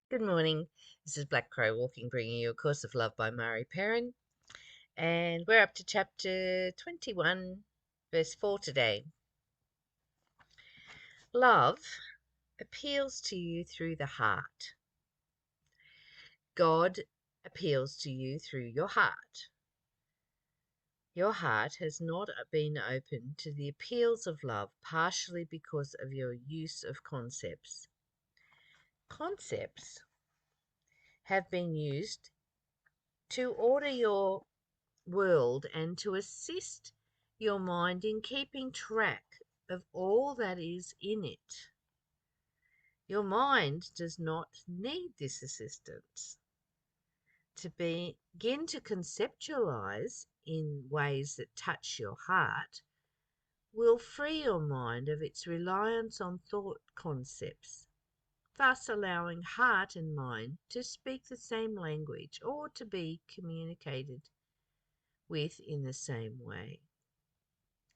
Good morning. This is Black Crow Walking, bringing you A Course of Love by Mari Perron. And we're up to chapter 21, verse 4 today. Love appeals to you through the heart. God appeals to you through your heart. Your heart has not been open to the appeals of love, partially because of your use of concepts. Concepts have been used to order your world and to assist your mind in keeping track of all that is in it. Your mind does not need this assistance. To begin to conceptualize in ways that touch your heart will free your mind of its reliance on thought concepts, thus allowing heart and mind to speak the same language or to be communicated with in the same way.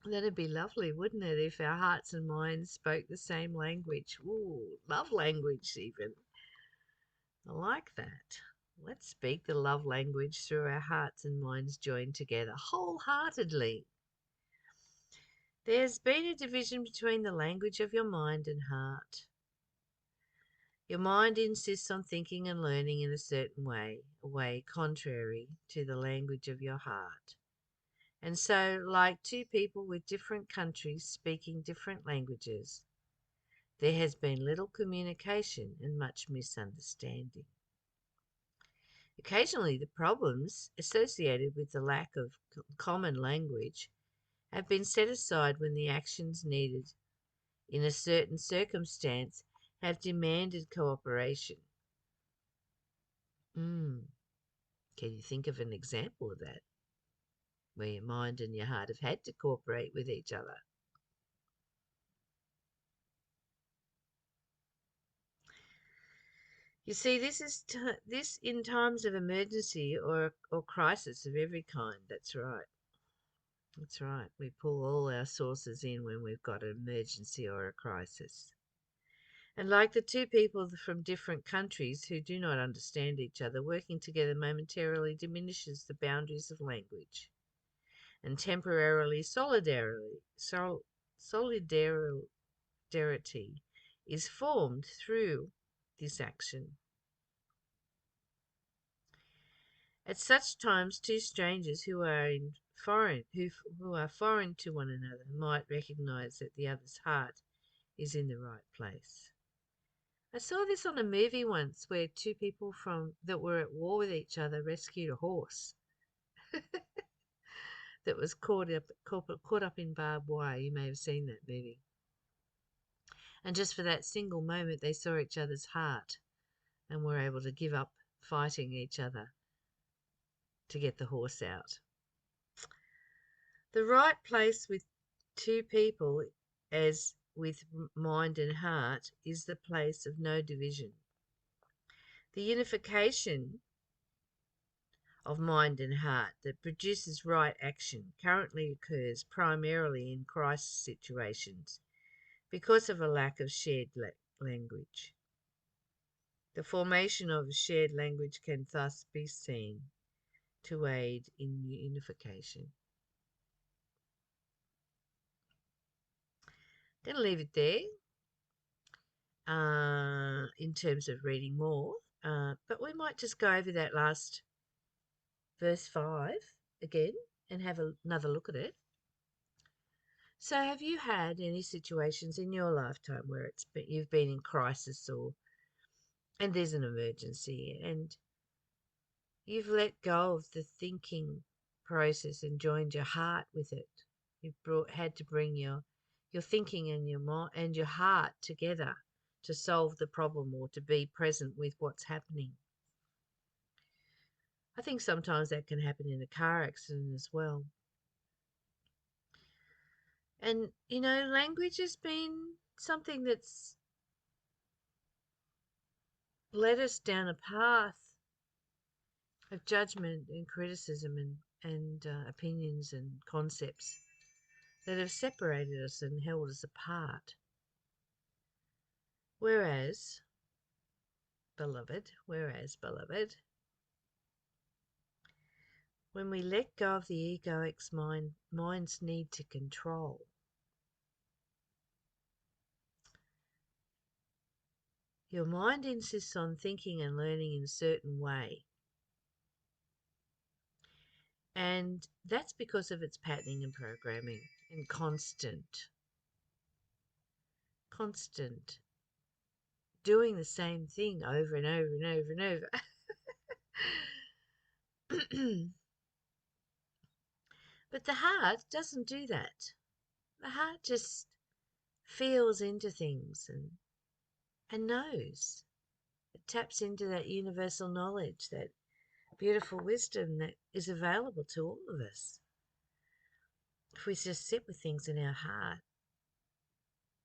That'd be lovely, wouldn't it, if our hearts and minds spoke the same language? Ooh, love language, even. I like that. Let's speak the love language through our hearts and minds joined together wholeheartedly. There's been a division between the language of your mind and heart. Your mind insists on thinking and learning in a certain way, a way contrary to the language of your heart. And so, like two people with different countries speaking different languages, there has been little communication and much misunderstanding. Occasionally, the problems associated with the lack of common language have been set aside when the actions needed in a certain circumstance have demanded cooperation. Can you think of an example of that, where your mind and your heart have had to cooperate with each other? You see, this in times of emergency or crisis of every kind. That's right. That's right. We pull all our sources in when we've got an emergency or a crisis. And like the two people from different countries who do not understand each other, working together momentarily diminishes the boundaries of language, and temporarily solidarity is formed through this action. At such times, two strangers who are foreign to one another might recognize that the other's heart is in the right place. I saw this on a movie once where two people that were at war with each other rescued a horse that was caught up in barbed wire. You may have seen that movie. And just for that single moment, they saw each other's heart and were able to give up fighting each other to get the horse out. The right place with two people, as with mind and heart, is the place of no division. The unification of mind and heart that produces right action currently occurs primarily in crisis situations because of a lack of shared language. The formation of a shared language can thus be seen to aid in unification. Going to leave it there in terms of reading more, but we might just go over that last verse 5 again and have another look at it. So, have you had any situations in your lifetime where you've been in crisis and there's an emergency and you've let go of the thinking process and joined your heart with it? Had to bring your thinking and your mind and your heart together to solve the problem or to be present with what's happening. I think sometimes that can happen in a car accident as well. And, language has been something that's led us down a path of judgment and criticism and opinions and concepts that have separated us and held us apart. Whereas, beloved, when we let go of the egoic's mind's need to control, your mind insists on thinking and learning in a certain way. And that's because of its patterning and programming and constant doing the same thing over and over and over and over. But the heart doesn't do that. The heart just feels into things and knows. It taps into that universal knowledge, that beautiful wisdom that is available to all of us. If we just sit with things in our heart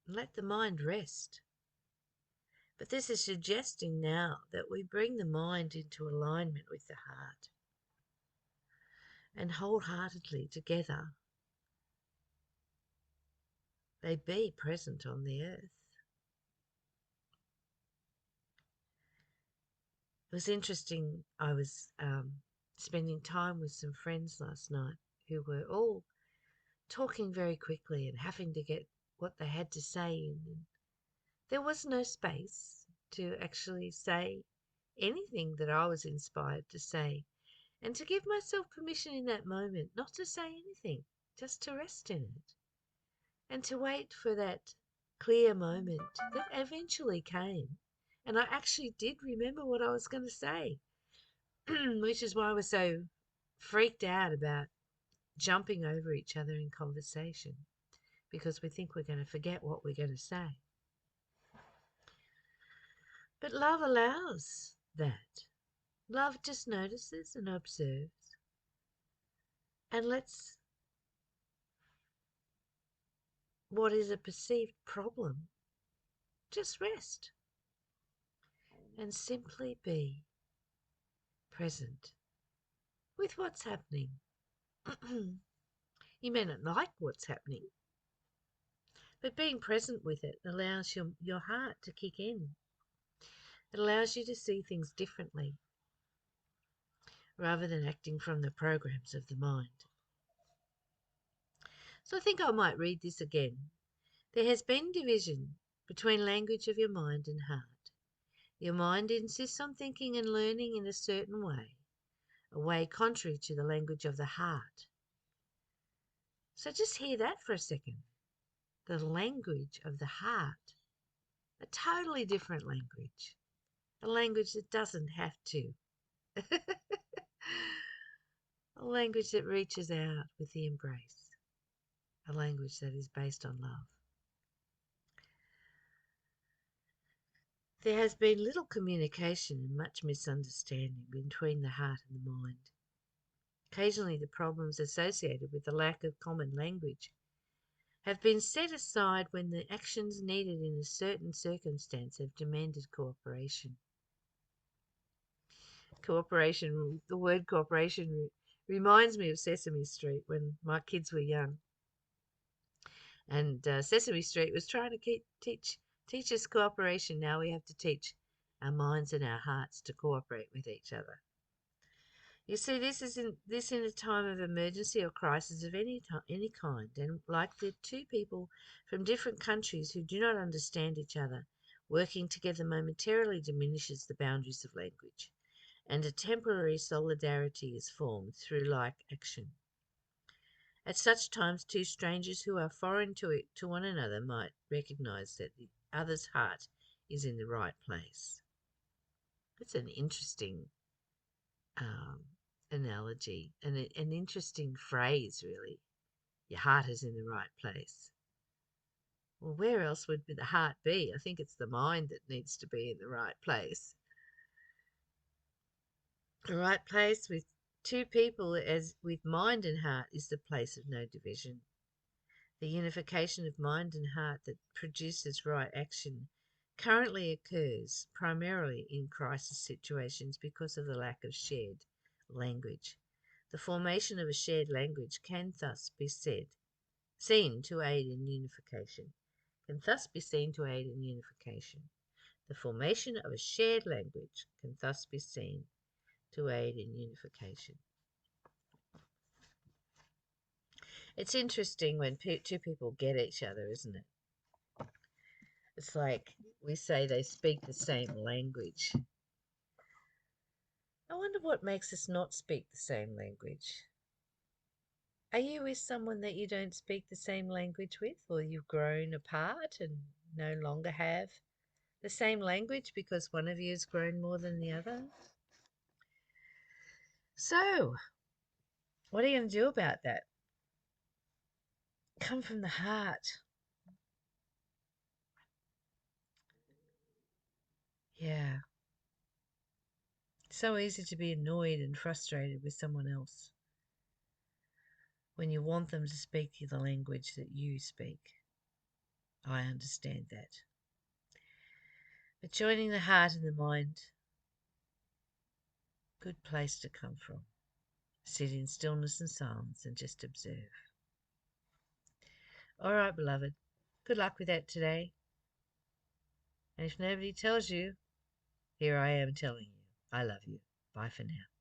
and let the mind rest. But this is suggesting now that we bring the mind into alignment with the heart and wholeheartedly together they be present on the earth. It was interesting. I was spending time with some friends last night who were all talking very quickly and having to get what they had to say in. And there was no space to actually say anything that I was inspired to say, and to give myself permission in that moment not to say anything, just to rest in it and to wait for that clear moment that eventually came. And I actually did remember what I was going to say, which is why I was so freaked out about jumping over each other in conversation, because we think we're going to forget what we're going to say. But love allows that. Love just notices and observes and lets what is a perceived problem just rest and simply be present with what's happening. You may not like what's happening, but being present with it allows your heart to kick in. It allows you to see things differently rather than acting from the programs of the mind. So I think I might read this again. There has been division between language of your mind and heart. Your mind insists on thinking and learning in a certain way, a way contrary to the language of the heart. So just hear that for a second. The language of the heart, a totally different language, a language that doesn't have to, a language that reaches out with the embrace, a language that is based on love. There has been little communication and much misunderstanding between the heart and the mind. Occasionally, the problems associated with the lack of common language have been set aside when the actions needed in a certain circumstance have demanded cooperation. The word cooperation reminds me of Sesame Street when my kids were young. And Sesame Street was trying to teach us cooperation. Now we have to teach our minds and our hearts to cooperate with each other. You see, this is in a time of emergency or crisis of any kind, and like the two people from different countries who do not understand each other, working together momentarily diminishes the boundaries of language, and a temporary solidarity is formed through like action. At such times, two strangers who are foreign to one another might recognize that the other's heart is in the right place. It's an interesting analogy and an interesting phrase, really. Your heart is in the right place. Well, where else would the heart be? I think it's the mind that needs to be in the right place. The right place with two people as with mind and heart is the place of no division. The unification of mind and heart that produces right action currently occurs primarily in crisis situations because of the lack of shared language. The formation of a shared language can thus be seen to aid in unification. The formation of a shared language can thus be seen to aid in unification. It's interesting when two people get each other, isn't it? It's like we say they speak the same language. I wonder what makes us not speak the same language. Are you with someone that you don't speak the same language with, or you've grown apart and no longer have the same language because one of you has grown more than the other? So, what are you going to do about that? Come from the heart. Yeah. It's so easy to be annoyed and frustrated with someone else when you want them to speak the language that you speak. I understand that. But joining the heart and the mind, good place to come from. Sit in stillness and silence and just observe. All right, beloved. Good luck with that today. And if nobody tells you, here I am telling you. I love you. Bye for now.